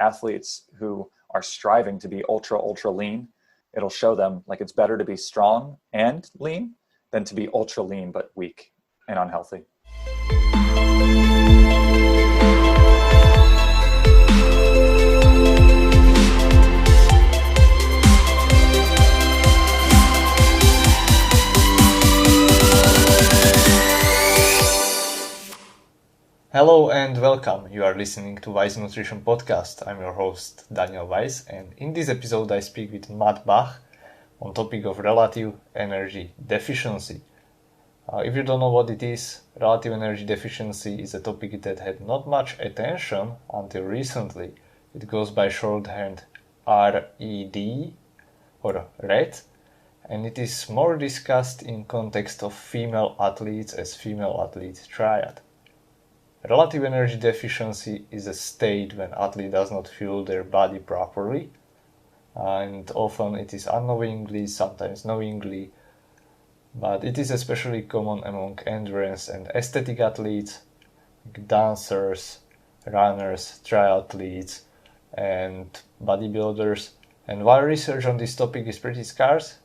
athletes who are striving to be ultra lean, it'll show them like it's better to be strong and lean than to be ultra lean but weak and unhealthy. Hello and welcome. You are listening to Wise Nutrition Podcast. I'm your host Daniel Weiss, and in this episode I speak with Matt Bach on topic of relative energy deficiency. If you don't know what it is, relative energy deficiency is a topic that had not much attention until recently. It goes by shorthand RED or RED, and it is more discussed in context of female athletes as female athlete triad. Relative energy deficiency is a state when athlete does not fuel their body properly, and often it is unknowingly, sometimes knowingly, but it is especially common among endurance and aesthetic athletes, like dancers, runners, triathletes, and bodybuilders. And while research on this topic is pretty scarce,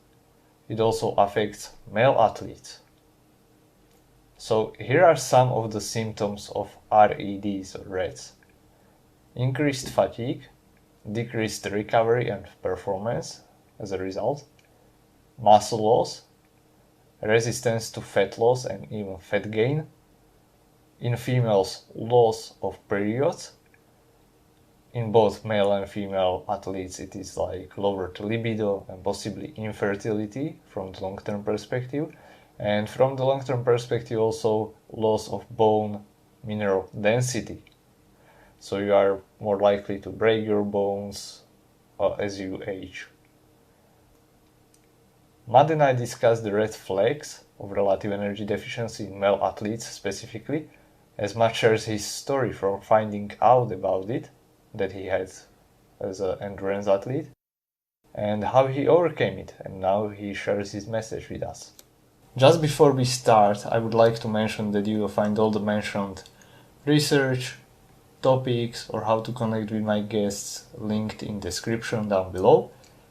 it also affects male athletes. So here are some of the symptoms of REDs or REDs. Increased fatigue, decreased recovery and performance as a result, muscle loss, resistance to fat loss and even fat gain, in females loss of periods. In both male and female athletes it is like lowered libido and possibly infertility from the long-term perspective. And from the long-term perspective also loss of bone mineral density. So you are more likely to break your bones as you age. Matt and I discussed the red flags of relative energy deficiency in male athletes specifically, as Matt shares his story from finding out about it that he had as an endurance athlete and how he overcame it, and now he shares his message with us. Just before we start, I would like to mention that you will find all the mentioned research, topics, or how to connect with my guests linked in description down below.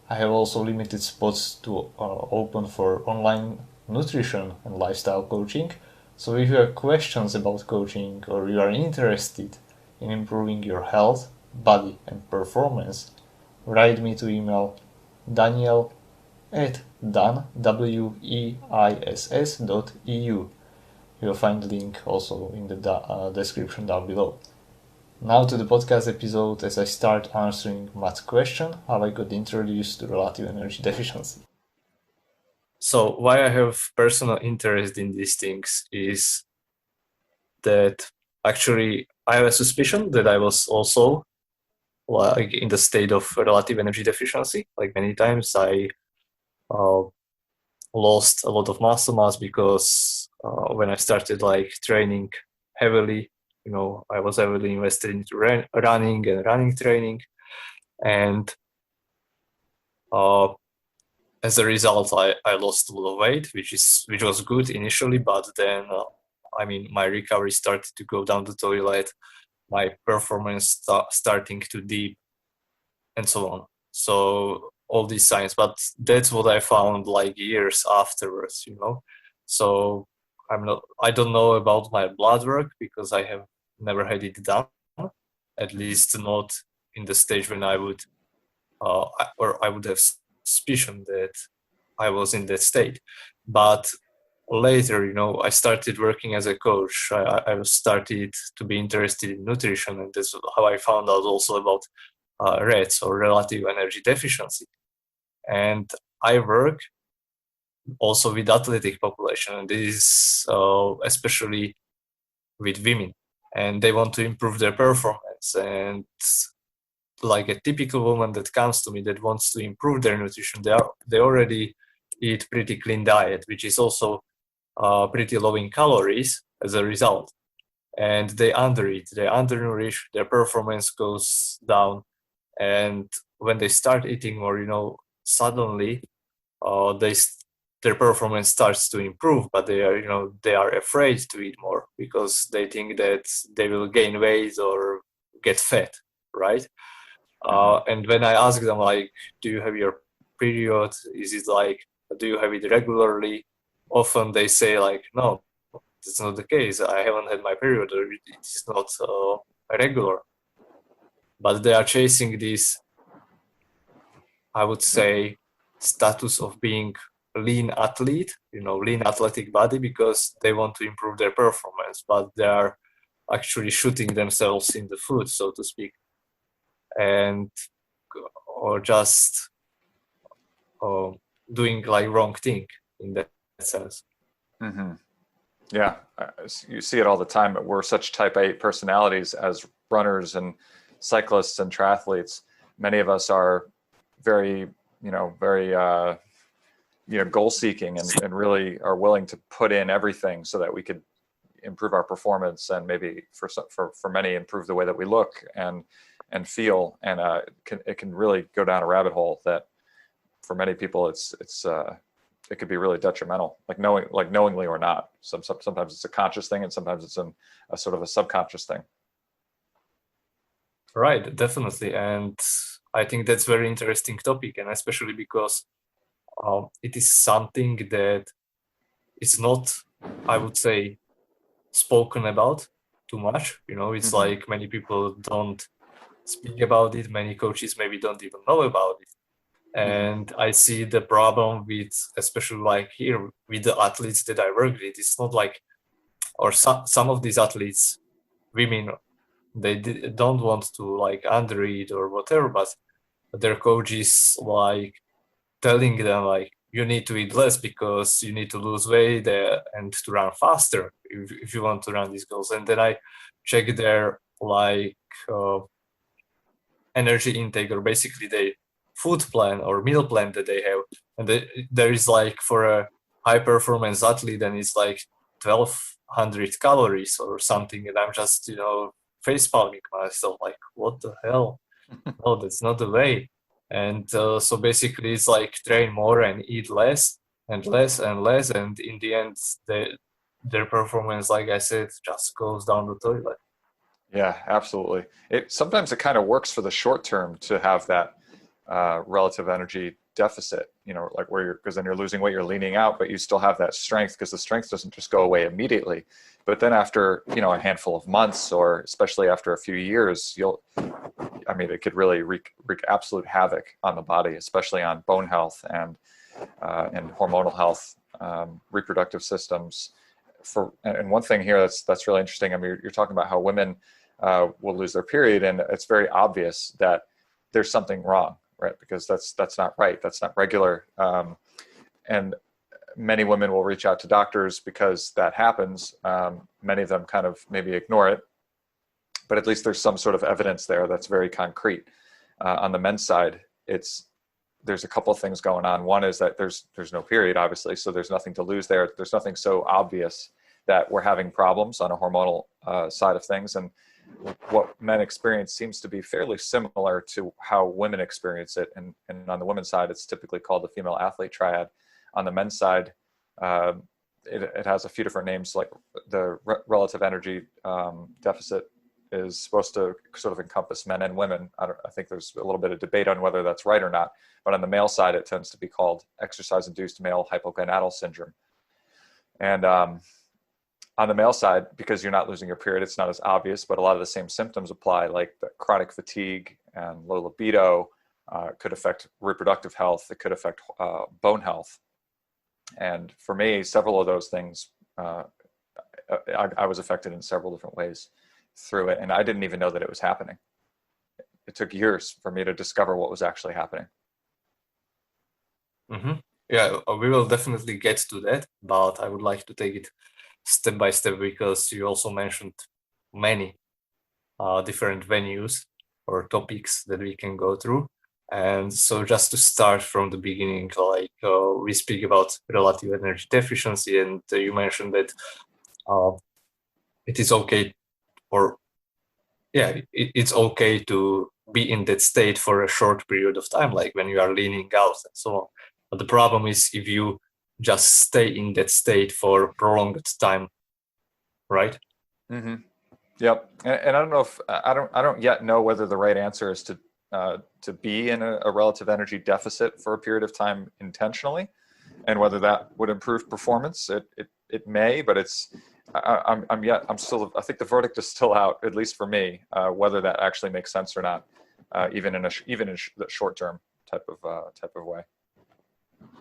I have also limited spots to open for online nutrition and lifestyle coaching. So if you have questions about coaching or you are interested in improving your health, body and performance, write me to email daniel@weiss.eu. You'll find the link also in the description down below. Now to the podcast episode as I start answering Matt's question, how I got introduced to relative energy deficiency. So why I have personal interest in these things is that actually I have a suspicion that I was also like in the state of relative energy deficiency. Like many times I lost a lot of muscle mass because when I started like training heavily, I was heavily invested into running and running training, and as a result I lost a lot of weight, which was good initially, but then my recovery started to go down the toilet, my performance starting to dip, and so on. So all these signs, but that's what I found like years afterwards, So I don't know about my blood work because I have never had it done, at least not in the stage when I would I would have suspicion that I was in that state. But later, I started working as a coach. I started to be interested in nutrition, and that's how I found out also about REDs or relative energy deficiency. And I work also with athletic population, and this is especially with women, and they want to improve their performance. And like a typical woman that comes to me that wants to improve their nutrition, they already eat pretty clean diet, which is also pretty low in calories as a result, and they undereat, they undernourish, their performance goes down. And when they start eating more, suddenly their performance starts to improve, but they are afraid to eat more because they think that they will gain weight or get fat, right? And when I ask them, like, do you have your period? Is it like, do you have it regularly? Often they say like, no, it's not the case. I haven't had my period, or it is not regular. But they are chasing this, I would say, status of being lean athlete, lean athletic body, because they want to improve their performance, but they are actually shooting themselves in the foot, so to speak, and or just doing like wrong thing in that sense. Mm-hmm. Yeah, you see it all the time. We're such type A personalities as runners and cyclists and triathletes. Many of us are very, goal seeking and really are willing to put in everything so that we could improve our performance and maybe for many improve the way that we look and feel. And it can really go down a rabbit hole that for many people it could be really detrimental, knowingly or not. Sometimes it's a conscious thing, and sometimes it's a sort of a subconscious thing. Right, definitely. And I think that's very interesting topic, and especially because it is something that is not, I would say, spoken about too much. It's Mm-hmm. like many people don't speak about it. Many coaches maybe don't even know about it. And I see the problem with, especially like here with the athletes that I work with, it's not like, or some of these athletes, women, they don't want to like undereat or whatever, but their coach is like telling them like, you need to eat less because you need to lose weight and to run faster if you want to run these goals. And then I check their like energy intake, or basically the food plan or meal plan that they have, and there is like, for a high performance athlete, then it's like 1200 calories or something, and I'm just face palming myself like, what the hell? No, that's not the way. And so basically it's like train more and eat less and less and less, and in the end their performance, like I said, just goes down the toilet. Yeah, absolutely. Sometimes it kind of works for the short term to have that relative energy deficit, like because then you're losing weight, you're leaning out, but you still have that strength, because the strength doesn't just go away immediately. But then after, a handful of months, or especially after a few years, it could really wreak absolute havoc on the body, especially on bone health and hormonal health, reproductive systems. And one thing here that's really interesting. You're talking about how women will lose their period, and it's very obvious that there's something wrong, right? Because that's not right. That's not regular. And many women will reach out to doctors because that happens. Many of them kind of maybe ignore it, but at least there's some sort of evidence there that's very concrete. On the men's side, there's a couple of things going on. One is that there's no period, obviously, so there's nothing to lose there. There's nothing so obvious that we're having problems on a hormonal side of things. And what men experience seems to be fairly similar to how women experience it. And on the women's side, it's typically called the female athlete triad. On the men's side, it has a few different names, like the relative energy deficit is supposed to sort of encompass men and women. I think there's a little bit of debate on whether that's right or not, but on the male side, it tends to be called exercise-induced male hypogonadal syndrome. And on the male side, because you're not losing your period, it's not as obvious, but a lot of the same symptoms apply, like the chronic fatigue and low libido. It could affect reproductive health. It could affect bone health. And for me, several of those things, I was affected in several different ways through it, and I didn't even know that it was happening. It took years for me to discover what was actually happening. Mm-hmm. Yeah, we will definitely get to that, but I would like to take it step by step, because you also mentioned many different venues or topics that we can go through. And so just to start from the beginning, like we speak about relative energy deficiency, and you mentioned that it is okay, or it's okay to be in that state for a short period of time, like when you are leaning out and so on. But the problem is if you just stay in that state for prolonged time, right? Mm-hmm. Yep. And I don't know if I don't yet know whether the right answer is to to be in a relative energy deficit for a period of time intentionally, and whether that would improve performance. It may, but I'm still, I think the verdict is still out, at least for me, whether that actually makes sense or not, even in the short term type of way.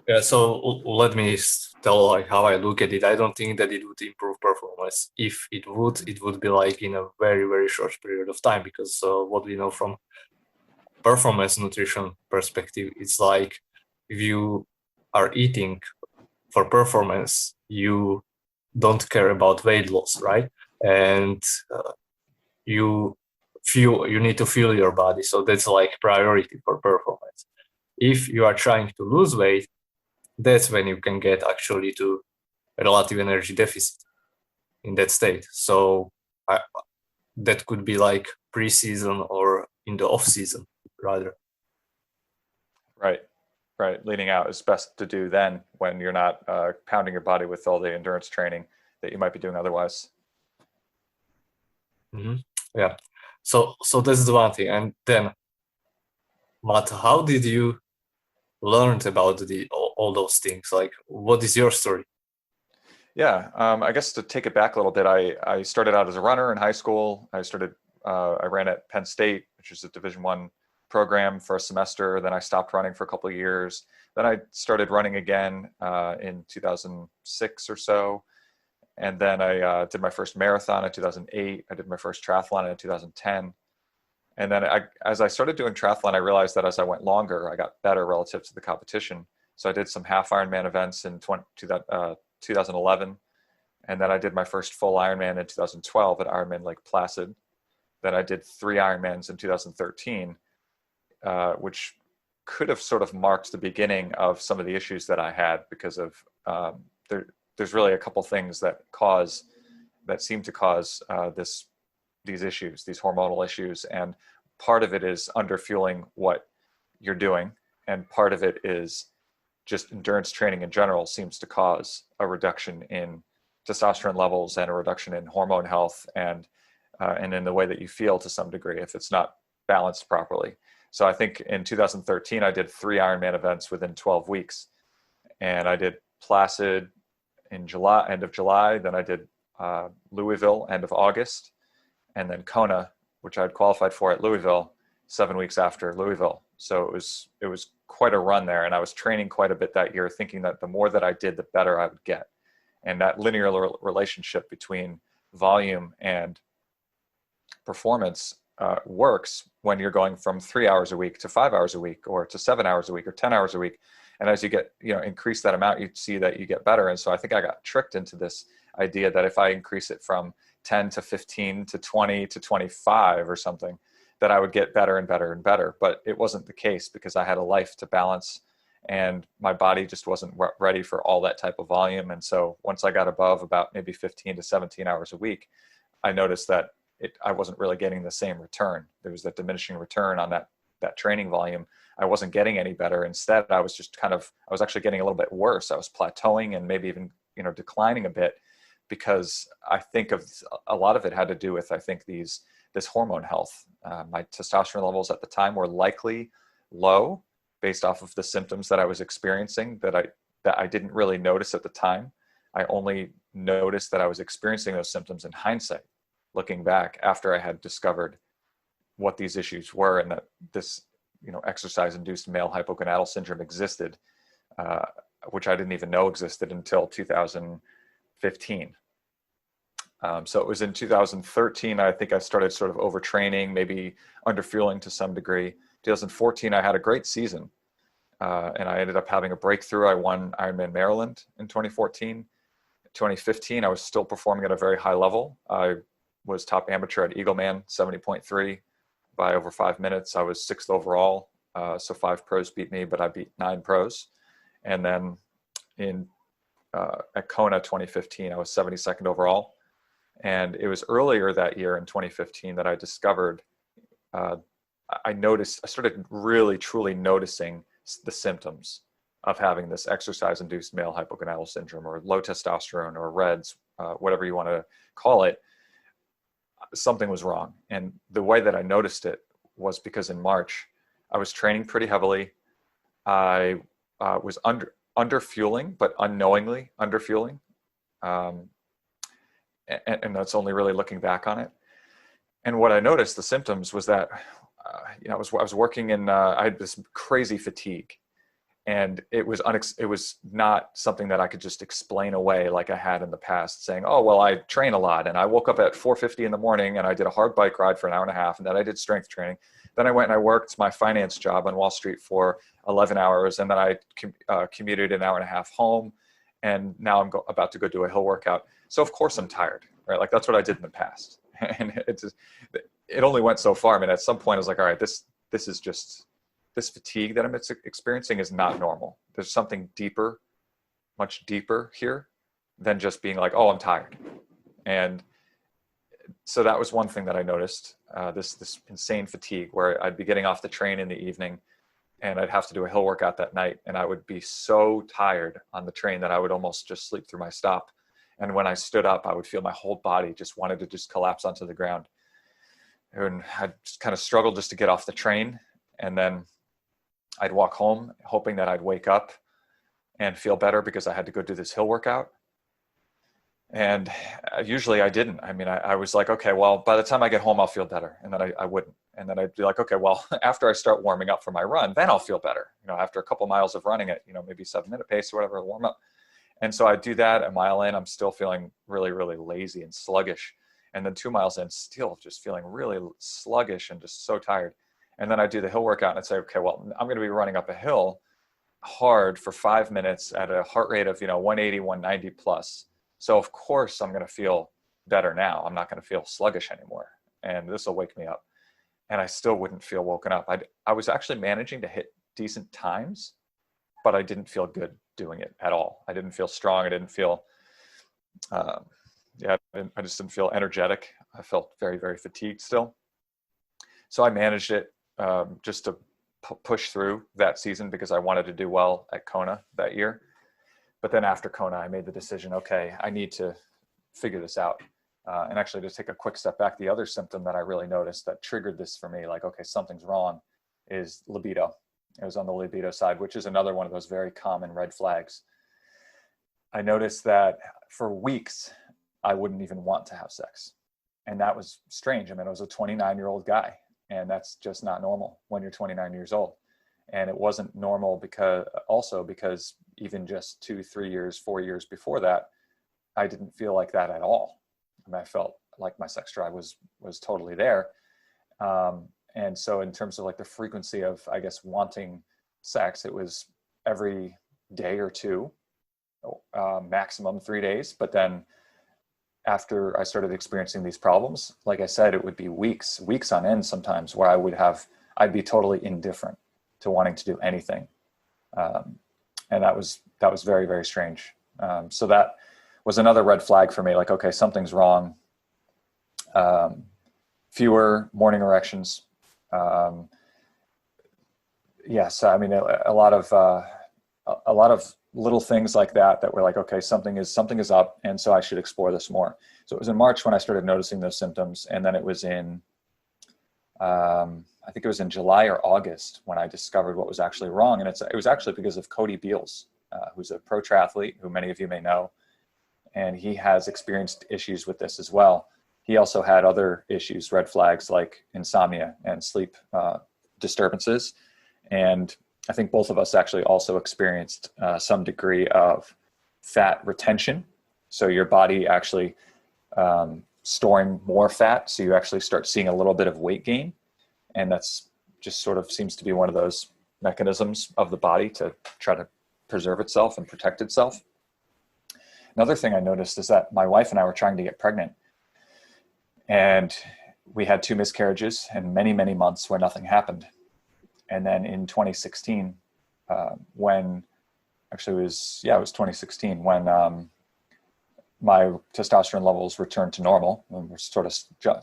Yeah, so let me tell like how I look at it. I don't think that it would improve performance. If it would be like in a very, very short period of time, because what we know from performance nutrition perspective, it's like if you are eating for performance, you don't care about weight loss, right? And you need to fuel your body, so that's like priority for performance. If you are trying to lose weight, that's when you can get actually to relative energy deficit in that state. So that could be like pre-season or in the off season rather. Right. Leaning out is best to do then, when you're not pounding your body with all the endurance training that you might be doing otherwise. Mm-hmm. Yeah. So that's the one thing. And then, Matt, how did you learn about all those things? Like, what is your story? Yeah, I guess to take it back a little bit, I started out as a runner in high school. I ran at Penn State, which is a Division I program, for a semester. Then I stopped running for a couple of years. Then I started running again in 2006 or so. And then I did my first marathon in 2008. I did my first triathlon in 2010. And then as I started doing triathlon, I realized that as I went longer, I got better relative to the competition. So I did some half Ironman events in 2011. And then I did my first full Ironman in 2012 at Ironman Lake Placid. Then I did 3 Ironmans in 2013, which could have sort of marked the beginning of some of the issues that I had, because of there's really a couple things that seem to cause these issues, these hormonal issues. And part of it is underfueling what you're doing. And part of it is just endurance training in general seems to cause a reduction in testosterone levels and a reduction in hormone health and in the way that you feel to some degree, if it's not balanced properly. So I think in 2013, I did 3 Ironman events within 12 weeks. And I did Placid in July, end of July. Then I did Louisville, end of August. And then Kona, which I had qualified for at Louisville, 7 weeks after Louisville. So it was quite a run there. And I was training quite a bit that year, thinking that the more that I did, the better I would get. And that linear relationship between volume and performance works when you're going from 3 hours a week to 5 hours a week, or to 7 hours a week, or 10 hours a week. And as you get, increase that amount, you see that you get better. And so I think I got tricked into this idea that if I increase it from 10 to 15 to 20 to 25 or something, that I would get better and better and better. But it wasn't the case, because I had a life to balance and my body just wasn't ready for all that type of volume. And so once I got above about maybe 15 to 17 hours a week, I noticed that I wasn't really getting the same return. There was that diminishing return on that training volume. I wasn't getting any better. Instead, I was actually getting a little bit worse. I was plateauing and maybe even, declining a bit, because I think a lot of it had to do with, this hormone health. My testosterone levels at the time were likely low, based off of the symptoms that I was experiencing that I didn't really notice at the time. I only noticed that I was experiencing those symptoms in hindsight, looking back after I had discovered what these issues were, and that this, exercise-induced male hypogonadal syndrome existed, which I didn't even know existed until 2015. So it was in 2013, I think I started sort of overtraining, maybe underfueling to some degree. 2014, I had a great season, and I ended up having a breakthrough. I won Ironman Maryland in 2014. 2015, I was still performing at a very high level. I was top amateur at Eagleman, 70.3 by over 5 minutes. I was 6th overall. So 5 pros beat me, but I beat 9 pros. And then at Kona 2015, I was 72nd overall. And it was earlier that year in 2015 that I discovered, I started really truly noticing the symptoms of having this exercise-induced male hypogonadal syndrome, or low testosterone, or REDS, whatever you want to call it. Something was wrong. And the way that I noticed it was because in March, I was training pretty heavily. I was under fueling, but unknowingly under fueling. And that's only really looking back on it. And what I noticed, the symptoms was that, I was working in, I had this crazy fatigue, and it was not something that I could just explain away like I had in the past, saying, oh, well, I train a lot, and I woke up at 4:50 in the morning and I did a hard bike ride for an hour and a half, and then I did strength training. Then I went and I worked my finance job on Wall Street for 11 hours, and then I commuted an hour and a half home, and now I'm about to go do a hill workout. So of course I'm tired, right? Like that's what I did in the past. And it only went so far. I mean, at some point I was like, all right, this is just, this fatigue that I'm experiencing is not normal. There's something deeper, much deeper here than just being like, oh, I'm tired. And so that was one thing that I noticed, this insane fatigue, where I'd be getting off the train in the evening and I'd have to do a hill workout that night. And I would be so tired on the train that I would almost just sleep through my stop. And when I stood up, I would feel my whole body just wanted to just collapse onto the ground. And I'd just kind of struggle just to get off the train. And then I'd walk home hoping that I'd wake up and feel better because I had to go do this hill workout. And usually I didn't. I mean, I was like, okay, well, by the time I get home, I'll feel better. And then I wouldn't. And then I'd be like, okay, well, after I start warming up for my run, then I'll feel better. After a couple miles of running at, maybe 7-minute pace or whatever, warm up. And so I do that. A mile in, I'm still feeling really, really lazy and sluggish. And then 2 miles in, still just feeling really sluggish and just so tired. And then I do the hill workout and I'd say, okay, well, I'm going to be running up a hill hard for 5 minutes at a heart rate of, 180, 190 plus. So of course I'm going to feel better now. I'm not going to feel sluggish anymore. And this will wake me up. And I still wouldn't feel woken up. I was actually managing to hit decent times, but I didn't feel good doing it at all. I didn't feel strong. I didn't feel, I just didn't feel energetic. I felt very, very fatigued still. So I managed it just to push through that season because I wanted to do well at Kona that year. But then after Kona, I made the decision, okay, I need to figure this out. And actually, to take a quick step back, the other symptom that I really noticed that triggered this for me, like, okay, something's wrong, is libido. It was on the libido side, which is another one of those very common red flags. I noticed that for weeks, I wouldn't even want to have sex. And that was strange. I mean, I was a 29-year-old guy, and that's just not normal when you're 29 years old. And it wasn't normal because even just 2, 3 years, 4 years before that, I didn't feel like that at all. I mean, I felt like my sex drive was totally there. And so in terms of like the frequency of, I guess, wanting sex, it was every day or two, maximum 3 days. But then after I started experiencing these problems, like I said, it would be weeks on end sometimes where I'd be totally indifferent to wanting to do anything. And that was very, very strange. So that was another red flag for me, like, okay, something's wrong. Fewer morning erections. Yes, I mean, a lot of little things like that were like, okay, something is up, and so I should explore this more. So it was in March when I started noticing those symptoms, and then it was in, I think it was in July or August when I discovered what was actually wrong, and it was actually because of Cody Beals, who's a pro triathlete who many of you may know, and he has experienced issues with this as well. He also had other issues, red flags like insomnia and sleep disturbances. And I think both of us actually also experienced some degree of fat retention. So your body actually storing more fat. So you actually start seeing a little bit of weight gain. And that's just sort of seems to be one of those mechanisms of the body to try to preserve itself and protect itself. Another thing I noticed is that my wife and I were trying to get pregnant. And we had 2 miscarriages and many, many months where nothing happened. And then in 2016, when actually it was 2016, when my testosterone levels returned to normal, and we're sort of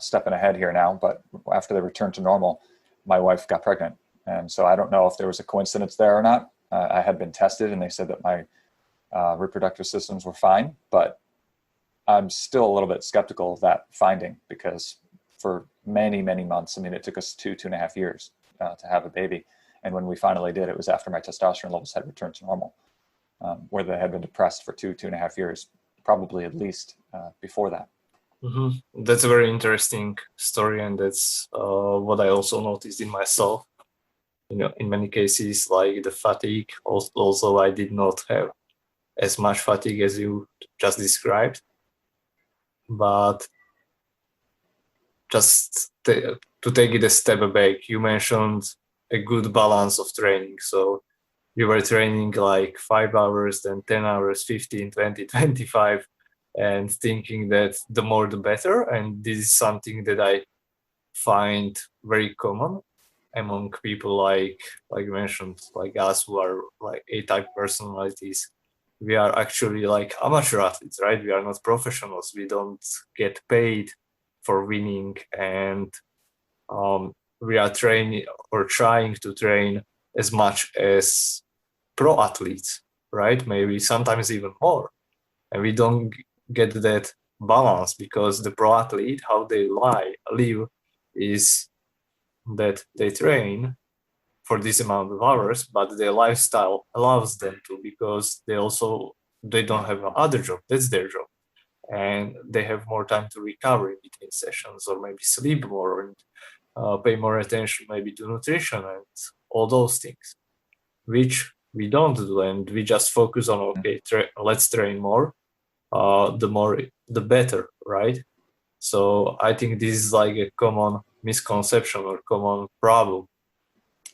stepping ahead here now, but after they returned to normal, my wife got pregnant. And so I don't know if there was a coincidence there or not. I had been tested and they said that my reproductive systems were fine, but I'm still a little bit skeptical of that finding because for many, many months, I mean, it took us 2.5 years to have a baby. And when we finally did, it was after my testosterone levels had returned to normal, where they had been depressed for 2.5 years, probably at least before that. Mm-hmm. That's a very interesting story, and that's what I also noticed in myself. In many cases, like the fatigue, also I did not have as much fatigue as you just described, but just to take it a step back, you mentioned a good balance of training. So you were training like 5 hours, then 10 hours, 15, 20, 25, and thinking that the more the better. And this is something that I find very common among people like you mentioned, like us who are like A-type personalities. We are actually like amateur athletes, right? We are not professionals. We don't get paid for winning, and we are training or trying to train as much as pro athletes, right? Maybe sometimes even more. And we don't get that balance, because the pro athlete, how they live is that they train for this amount of hours, but their lifestyle allows them to, because they don't have another job. That's their job. And they have more time to recover in between sessions, or maybe sleep more, and pay more attention maybe to nutrition and all those things, which we don't do. And we just focus on, okay, let's train more. The more, the better, right? So I think this is like a common misconception or common problem.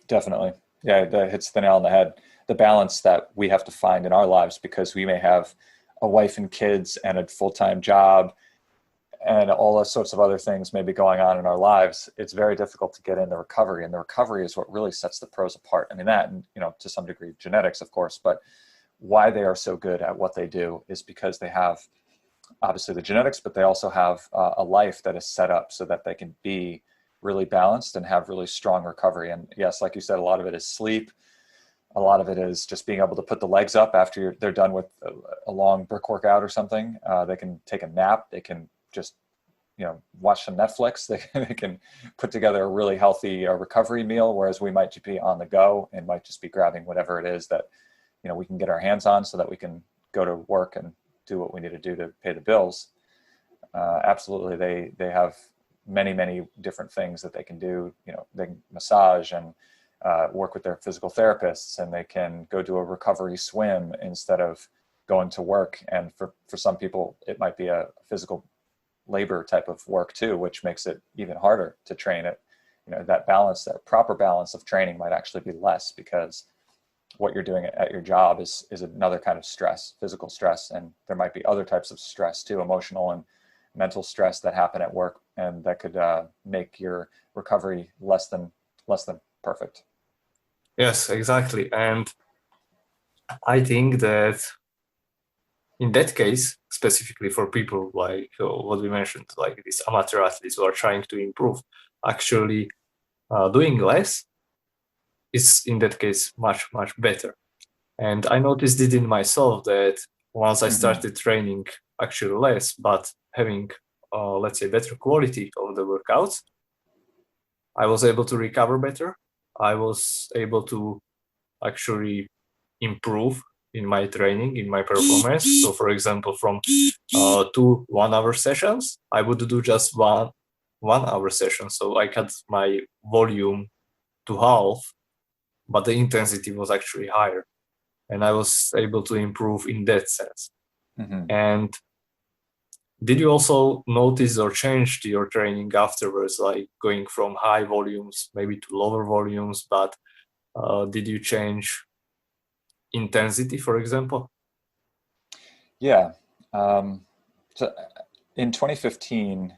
Definitely. Yeah, that hits the nail on the head. The balance that we have to find in our lives, because we may have a wife and kids and a full-time job and all those sorts of other things may be going on in our lives. It's very difficult to get in the recovery, and the recovery is what really sets the pros apart. I mean, that, and to some degree genetics, of course, but why they are so good at what they do is because they have obviously the genetics, but they also have a life that is set up so that they can be really balanced and have really strong recovery. And yes, like you said, a lot of it is sleep. A lot of it is just being able to put the legs up after they're done with a long brick workout or something. They can take a nap. They can just, watch some Netflix. They can put together a really healthy recovery meal, whereas we might just be on the go and might just be grabbing whatever it is that, we can get our hands on so that we can go to work and do what we need to do to pay the bills. Absolutely. They have many different things that they can do. They can massage and work with their physical therapists, and they can go do a recovery swim instead of going to work. And for some people, it might be a physical labor type of work too, which makes it even harder to train it. That balance, that proper balance of training might actually be less, because what you're doing at your job is another kind of stress, physical stress. And there might be other types of stress too, emotional and mental stress that happen at work, and that could make your recovery less than perfect. Yes, exactly. And I think that in that case, specifically for people like what we mentioned, like these amateur athletes who are trying to improve, actually doing less is in that case much better. And I noticed it in myself that once I started training actually less, but having, let's say, better quality of the workouts, I was able to recover better. I was able to actually improve in my training, in my performance. So, for example, from 2 1-hour sessions, I would do just one 1-hour session. So I cut my volume to half, but the intensity was actually higher. And I was able to improve in that sense. And did you also notice or change your training afterwards, like going from high volumes maybe to lower volumes? But did you change intensity, for example? Yeah. So in 2015,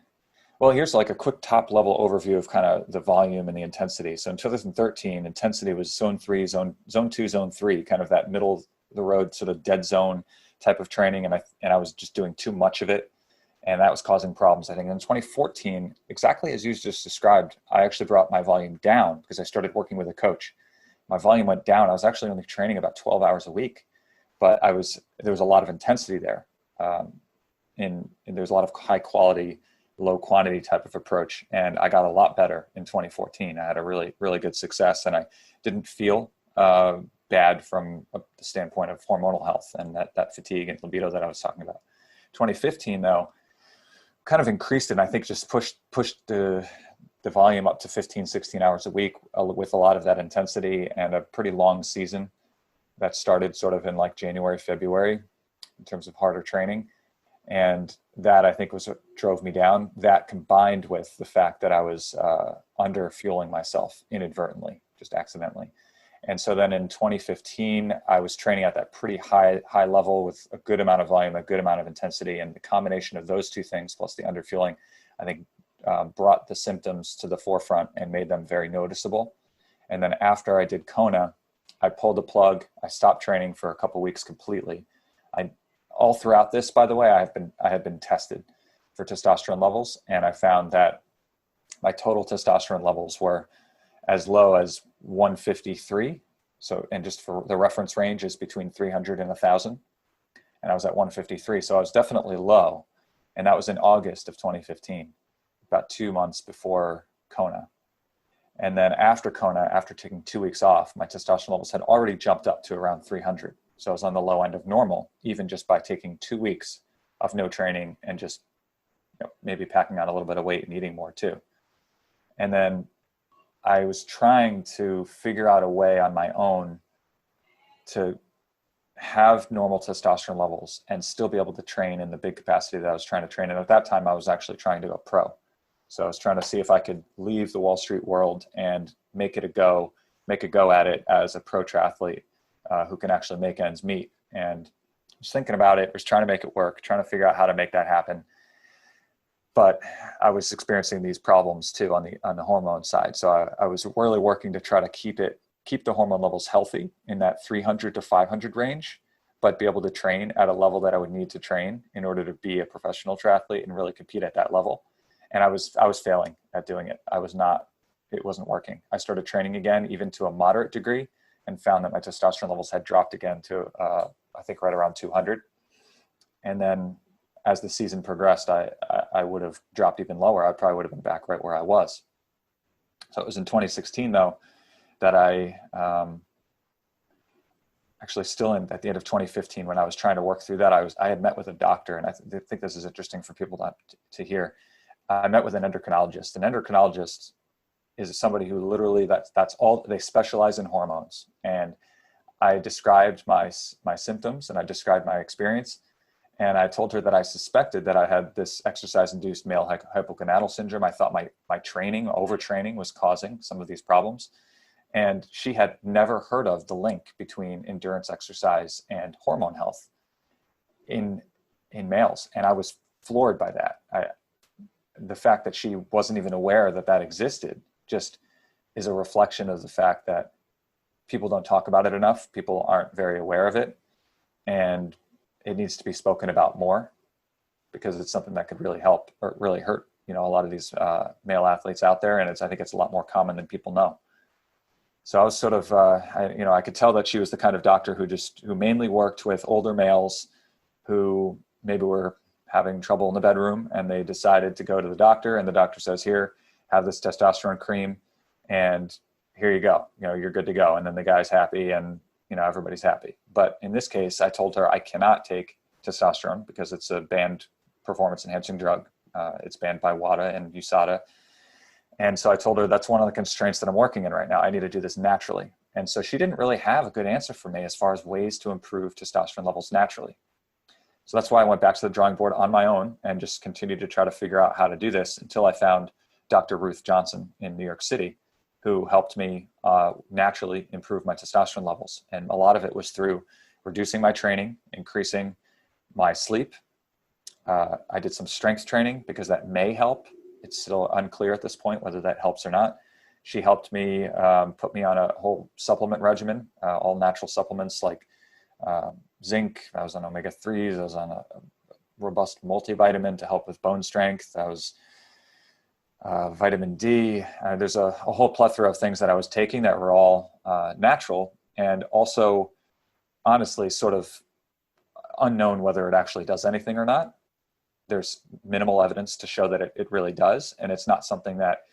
well, here's like a quick top level overview of kind of the volume and the intensity. So in 2013, intensity was zone 3, zone 2, zone 3, kind of that middle of the road sort of dead zone type of training. And I was just doing too much of it, and that was causing problems. I think in 2014, exactly as you just described, I actually brought my volume down because I started working with a coach. My volume went down. I was actually only training about 12 hours a week, but there was a lot of intensity there. And there was a lot of high quality low quantity type of approach. And I got a lot better in 2014. I had a really, really good success, and I didn't feel bad from the standpoint of hormonal health and that fatigue and libido that I was talking about. 2015, though, kind of increased it, and I think just pushed the volume up to 15, 16 hours a week with a lot of that intensity and a pretty long season that started sort of in like January, February in terms of harder training. And that, I think, was what drove me down. That combined with the fact that I was under fueling myself inadvertently, just accidentally. And so then in 2015, I was training at that pretty high level with a good amount of volume, a good amount of intensity. And the combination of those two things, plus the underfueling, I think brought the symptoms to the forefront and made them very noticeable. And then after I did Kona, I pulled the plug. I stopped training for a couple of weeks completely. All throughout this, by the way, I had been tested for testosterone levels, and I found that my total testosterone levels were as low as 153. So, and just for the reference range is between 300 and 1,000. And I was at 153. So I was definitely low. And that was in August of 2015, about 2 months before Kona. And then after Kona, after taking 2 weeks off, my testosterone levels had already jumped up to around 300. So I was on the low end of normal, even just by taking 2 weeks of no training and just maybe packing on a little bit of weight and eating more too. And then I was trying to figure out a way on my own to have normal testosterone levels and still be able to train in the big capacity that I was trying to train. And at that time, I was actually trying to go pro. So I was trying to see if I could leave the Wall Street world and make a go at it as a pro triathlete who can actually make ends meet. And I was thinking about it, was trying to make it work, trying to figure out how to make that happen. But I was experiencing these problems too on the hormone side. So I was really working to try to keep the hormone levels healthy in that 300 to 500 range, but be able to train at a level that I would need to train in order to be a professional triathlete and really compete at that level. And I was failing at doing it. It wasn't working. I started training again, even to a moderate degree, and found that my testosterone levels had dropped again to, I think right around 200. And then as the season progressed, I would have dropped even lower. I probably would have been back right where I was. So it was in 2016 though, that I actually still at the end of 2015, when I was trying to work through that, I had met with a doctor, and I think this is interesting for people to hear. I met with an endocrinologist. An endocrinologist is somebody who literally, that's all, they specialize in hormones. And I described my symptoms and I described my experience. And I told her that I suspected that I had this exercise-induced male hypogonadal syndrome. I thought my overtraining was causing some of these problems. And she had never heard of the link between endurance exercise and hormone health in males. And I was floored by that. The fact that she wasn't even aware that existed just is a reflection of the fact that people don't talk about it enough. People aren't very aware of it. And it needs to be spoken about more, because it's something that could really help or really hurt, a lot of these male athletes out there. And I think it's a lot more common than people know. So I was sort of, I could tell that she was the kind of doctor who mainly worked with older males who maybe were having trouble in the bedroom, and they decided to go to the doctor, and the doctor says, here, have this testosterone cream, and here you go, you're good to go. And then the guy's happy, and everybody's happy. But in this case, I told her I cannot take testosterone because it's a banned performance enhancing drug. It's banned by WADA and USADA. And so I told her that's one of the constraints that I'm working in right now. I need to do this naturally. And so she didn't really have a good answer for me as far as ways to improve testosterone levels naturally. So that's why I went back to the drawing board on my own and just continued to try to figure out how to do this until I found Dr. Ruth Johnson in New York City, who helped me naturally improve my testosterone levels. And a lot of it was through reducing my training, increasing my sleep. I did some strength training because that may help. It's still unclear at this point whether that helps or not. She helped me put me on a whole supplement regimen, all natural supplements like zinc. I was on omega-3s. I was on a robust multivitamin to help with bone strength. I was vitamin D. There's a whole plethora of things that I was taking that were all natural, and also honestly sort of unknown whether it actually does anything or not. there's minimal evidence to show that it really does. And it's not something that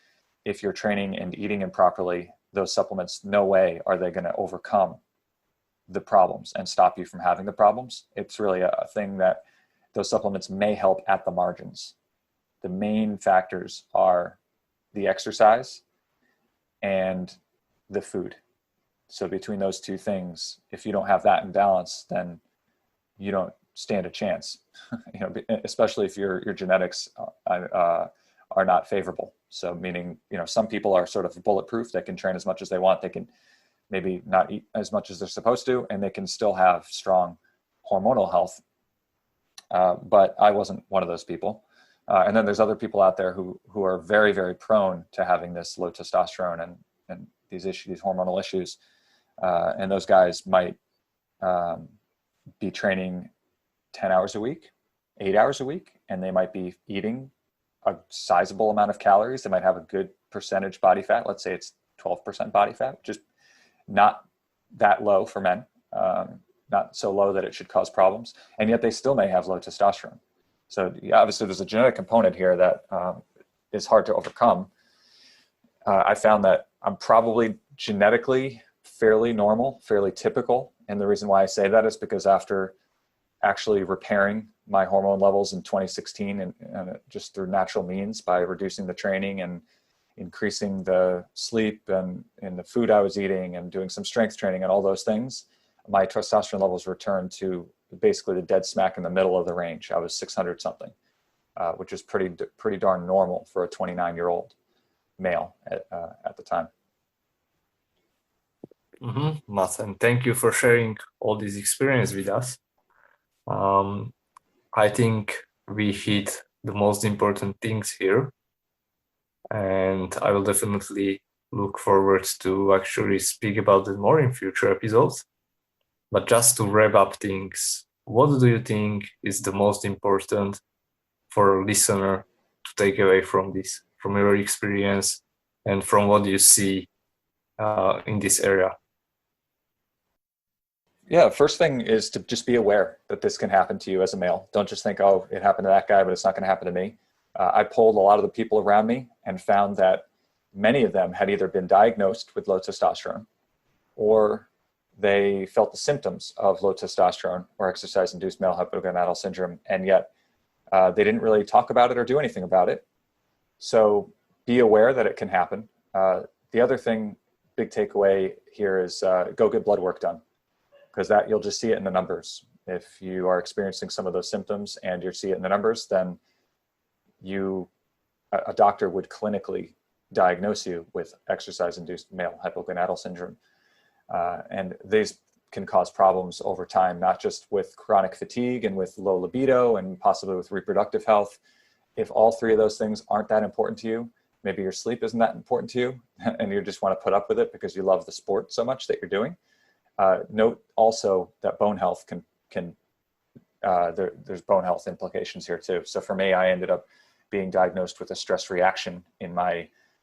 if you're training and eating improperly, those supplements, no way are they going to overcome the problems and stop you from having the problems. It's really a thing that those supplements may help at the margins. The main factors are the exercise and the food. So between those two things, if you don't have that in balance, then you don't stand a chance. Especially if your genetics are not favorable. So meaning, some people are sort of bulletproof. They can train as much as they want. They can maybe not eat as much as they're supposed to, and they can still have strong hormonal health. But I wasn't one of those people. And then there's other people out there who are very, very prone to having this low testosterone and these issues, these hormonal issues. And those guys might be training 10 hours a week, 8 hours a week, and they might be eating a sizable amount of calories. They might have a good percentage body fat. Let's say it's 12% body fat, which is not that low for men, not so low that it should cause problems. And yet they still may have low testosterone. So obviously there's a genetic component here that is hard to overcome. I found that I'm probably genetically fairly normal, fairly typical. And the reason why I say that is because after actually repairing my hormone levels in 2016 and just through natural means by reducing the training and increasing the sleep and the food I was eating and doing some strength training and all those things, my testosterone levels returned to basically the dead smack in the middle of the range. I was 600 something, which is pretty darn normal for a 29-year-old male at the time. Matt, and thank you for sharing all this experience with us. I think we hit the most important things here, and I will definitely look forward to actually speak about it more in future episodes. But just to wrap up things, what do you think is the most important for a listener to take away from this, from your experience and from what you see in this area? Yeah, first thing is to just be aware that this can happen to you as a male. Don't just think, oh, it happened to that guy, but it's not going to happen to me. I polled a lot of the people around me and found that many of them had either been diagnosed with low testosterone or they felt the symptoms of low testosterone or exercise-induced male hypogonadal syndrome, and yet they didn't really talk about it or do anything about it. So be aware that it can happen. The other thing, big takeaway here is go get blood work done, because that you'll just see it in the numbers. If you are experiencing some of those symptoms and you see it in the numbers, then a doctor would clinically diagnose you with exercise-induced male hypogonadal syndrome. And these can cause problems over time, not just with chronic fatigue and with low libido and possibly with reproductive health. If all three of those things aren't that important to you, maybe your sleep isn't that important to you, and you just want to put up with it because you love the sport so much that you're doing. Note also that bone health there's bone health implications here too. So for me, I ended up being diagnosed with a stress reaction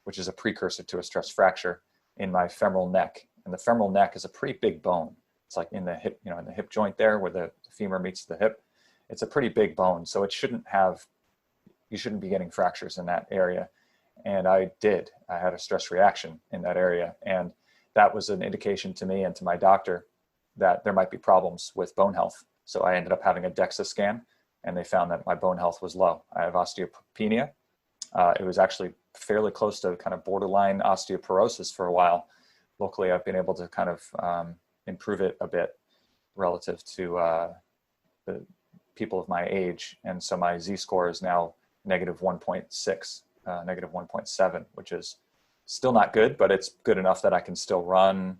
which is a precursor to a stress fracture in my femoral neck. And the femoral neck is a pretty big bone. It's like in the hip, in the hip joint there where the femur meets the hip. It's a pretty big bone. So you shouldn't be getting fractures in that area. And I did. I had a stress reaction in that area. And that was an indication to me and to my doctor that there might be problems with bone health. So I ended up having a DEXA scan, and they found that my bone health was low. I have osteopenia. It was actually fairly close to kind of borderline osteoporosis for a while. Locally, I've been able to kind of improve it a bit relative to the people of my age. And so my Z-score is now negative 1.6, negative 1.7, which is still not good, but it's good enough that I can still run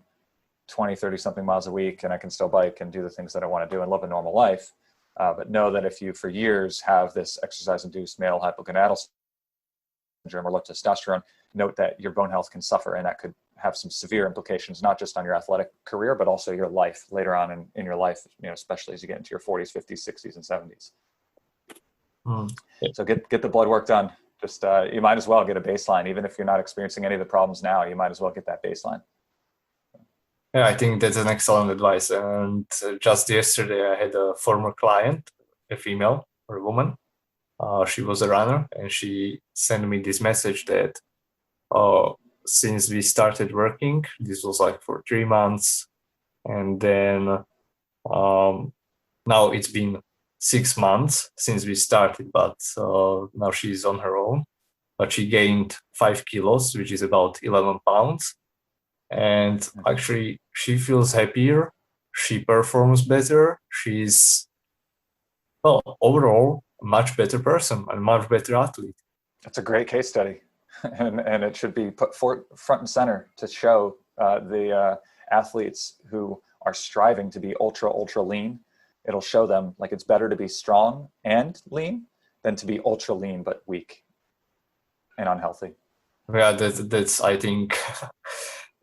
20, 30 something miles a week, and I can still bike and do the things that I want to do and live a normal life. But know that if you for years have this exercise-induced male hypogonadal syndrome or low testosterone, note that your bone health can suffer, and that could have some severe implications, not just on your athletic career, but also your life later on in your life, especially as you get into your 40s, 50s, 60s, and 70s. So get the blood work done. Just you might as well get a baseline. Even if you're not experiencing any of the problems now, you might as well get that baseline. Yeah, I think that's an excellent advice. And just yesterday, I had a former client, a female or a woman, She was a runner, and she sent me this message that since we started working, this was like for 3 months, and then now it's been 6 months since we started, but now she's on her own. But she gained 5 kilos, which is about 11 pounds. And actually, she feels happier. She performs better. She's, well, overall, a much better person and much better athlete. That's a great case study. And it should be put front and center to show the athletes who are striving to be ultra lean. It'll show them like it's better to be strong and lean than to be ultra lean but weak and unhealthy. Yeah, that's I think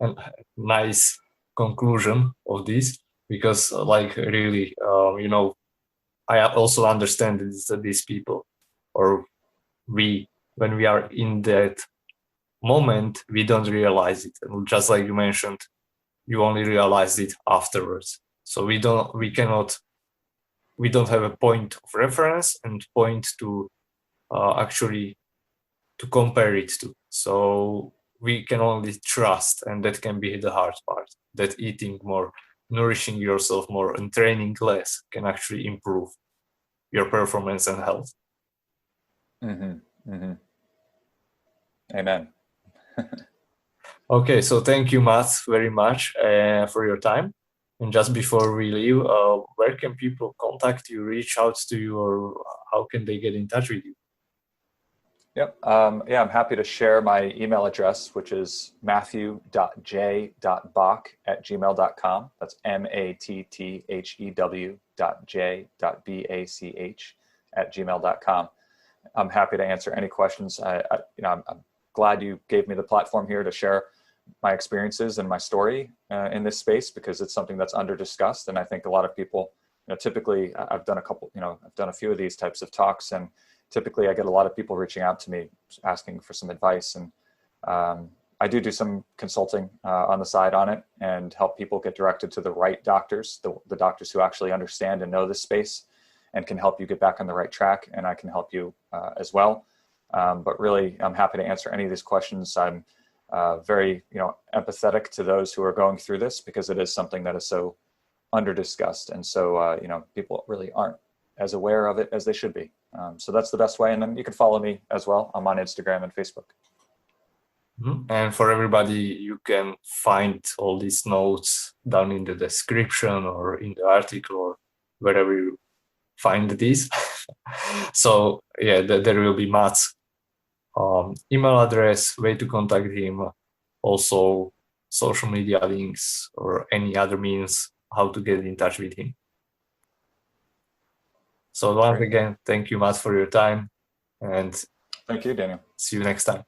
a nice conclusion of this, because like really, I also understand that these people, or we, when we are in that moment, we don't realize it. And just like you mentioned, you only realize it afterwards. So we don't have a point of reference and point to actually to compare it to. So we can only trust, and that can be the hard part, that eating more, nourishing yourself more, and training less can actually improve your performance and health. Amen. Okay, so thank you, Matt, very much for your time. And just before we leave, where can people contact you, reach out to you, or how can they get in touch with you? Yep. I'm happy to share my email address, which is mathew.j.bach@gmail.com. That's mathew.j.bach@gmail.com. I'm happy to answer any questions. I'm glad you gave me the platform here to share my experiences and my story in this space, because it's something that's under discussed. And I think a lot of people, typically I've done a few of these types of talks, and typically I get a lot of people reaching out to me asking for some advice. And I do some consulting on the side on it, and help people get directed to the right doctors, the doctors who actually understand and know this space and can help you get back on the right track. And I can help you as well. But really, I'm happy to answer any of these questions. I'm very, empathetic to those who are going through this, because it is something that is so under discussed. And so, people really aren't as aware of it as they should be. So that's the best way. And then you can follow me as well. I'm on Instagram and Facebook. And for everybody, you can find all these notes down in the description or in the article or wherever you find these. So yeah, there will be Matt's email address, way to contact him, also social media links or any other means how to get in touch with him. So once again, thank you, Matt, for your time, and thank you, Daniel. See you next time.